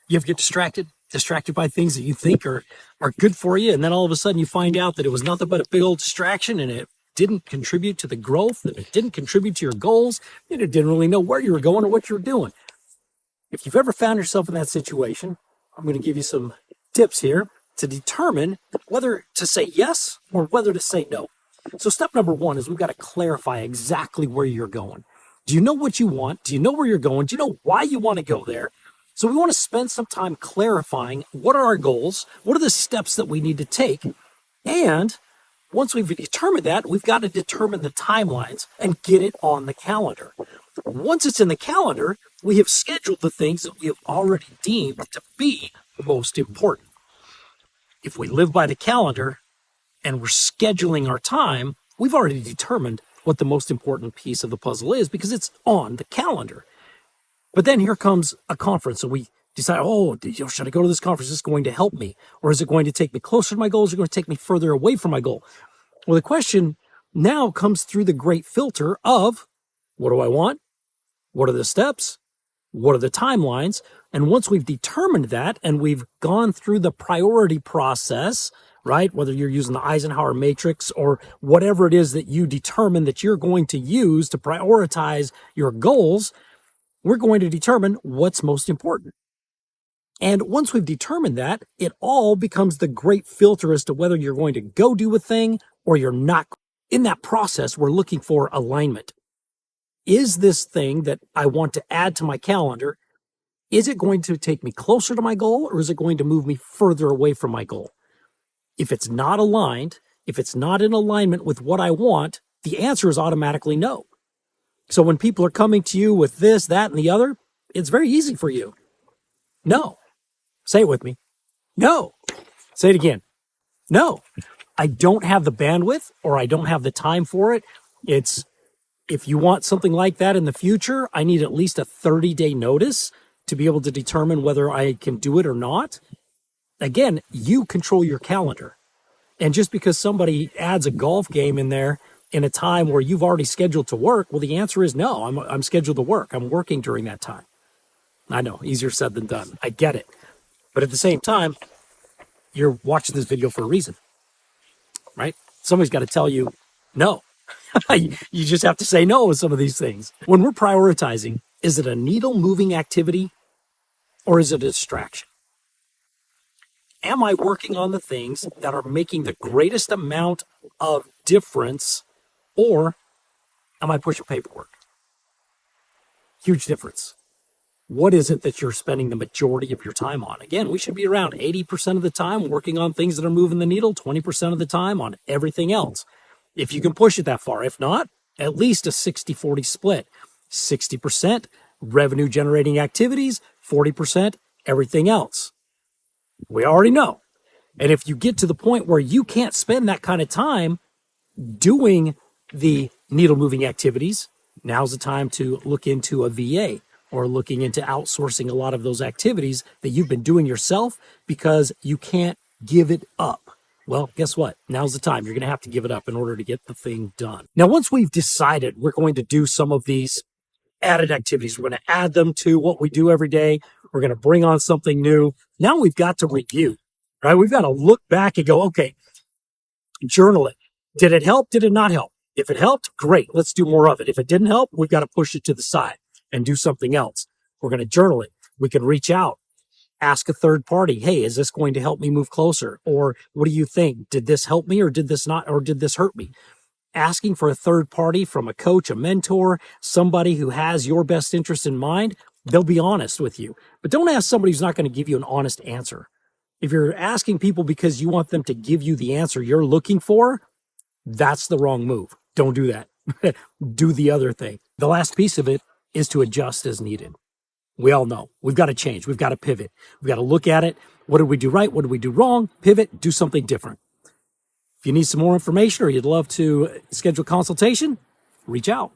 You ever get distracted by things that you think are good for you, and then all of a sudden you find out that it was nothing but a big old distraction, and it didn't contribute to the growth, and it didn't contribute to your goals, and it didn't really know where you were going or what you were doing. If you've ever found yourself in that situation, I'm going to give you some tips here to determine whether to say yes or whether to say no. So step number one is we've got to clarify exactly where you're going. Do you know what you want? Do you know where you're going? Do you know why you want to go there? So we want to spend some time clarifying what are our goals, what are the steps that we need to take, and once we've determined that, we've got to determine the timelines and get it on the calendar. Once it's in the calendar, we have scheduled the things that we have already deemed to be most important. If we live by the calendar and we're scheduling our time, we've already determined what the most important piece of the puzzle is because it's on the calendar. But then here comes a conference, and we decide, should I go to this conference? Is this going to help me? Or is it going to take me closer to my goals? Or is it going to take me further away from my goal? Well, the question now comes through the great filter of, what do I want? What are the steps? What are the timelines? And once we've determined that, and we've gone through the priority process, right? Whether you're using the Eisenhower Matrix or whatever it is that you determine that you're going to use to prioritize your goals, we're going to determine what's most important. And once we've determined that, it all becomes the great filter as to whether you're going to go do a thing or you're not. In that process, we're looking for alignment. Is this thing that I want to add to my calendar, is it going to take me closer to my goal, or is it going to move me further away from my goal? If it's not aligned, if it's not in alignment with what I want, the answer is automatically no. So when people are coming to you with this, that, and the other, it's very easy for you. No. Say it with me. No. Say it again. No. I don't have the bandwidth, or I don't have the time for it. If you want something like that in the future, I need at least a 30-day notice to be able to determine whether I can do it or not. Again, you control your calendar. And just because somebody adds a golf game in there in a time where you've already scheduled to work, well, the answer is no. I'm scheduled to work. I'm working during that time. I know, easier said than done. I get it. But at the same time, you're watching this video for a reason, right? Somebody's got to tell you no. You just have to say no with some of these things. When we're prioritizing, is it a needle-moving activity or is it a distraction? Am I working on the things that are making the greatest amount of difference, or am I pushing paperwork? Huge difference. What is it that you're spending the majority of your time on? Again, we should be around 80% of the time working on things that are moving the needle, 20% of the time on everything else. If you can push it that far. If not, at least a 60-40 split. 60% revenue generating activities, 40% everything else. We already know. And if you get to the point where you can't spend that kind of time doing the needle moving activities, now's the time to look into a VA or looking into outsourcing a lot of those activities that you've been doing yourself because you can't give it up. Well, guess what? Now's the time. You're going to have to give it up in order to get the thing done. Now, once we've decided we're going to do some of these added activities, we're going to add them to what we do every day. We're going to bring on something new. Now we've got to review, right? We've got to look back and go, okay, journal it. Did it help? Did it not help? If it helped, great. Let's do more of it. If it didn't help, we've got to push it to the side and do something else. We're going to journal it. We can reach out, ask a third party, hey, is this going to help me move closer? Or what do you think? Did this help me or did this not, or did this hurt me? Asking for a third party from a coach, a mentor, somebody who has your best interest in mind, they'll be honest with you. But don't ask somebody who's not going to give you an honest answer. If you're asking people because you want them to give you the answer you're looking for, that's the wrong move. Don't do that. Do the other thing. The last piece of it is to adjust as needed. We all know we've got to change. We've got to pivot. We've got to look at it. What did we do right? What did we do wrong? Pivot, do something different. If you need some more information or you'd love to schedule a consultation, reach out.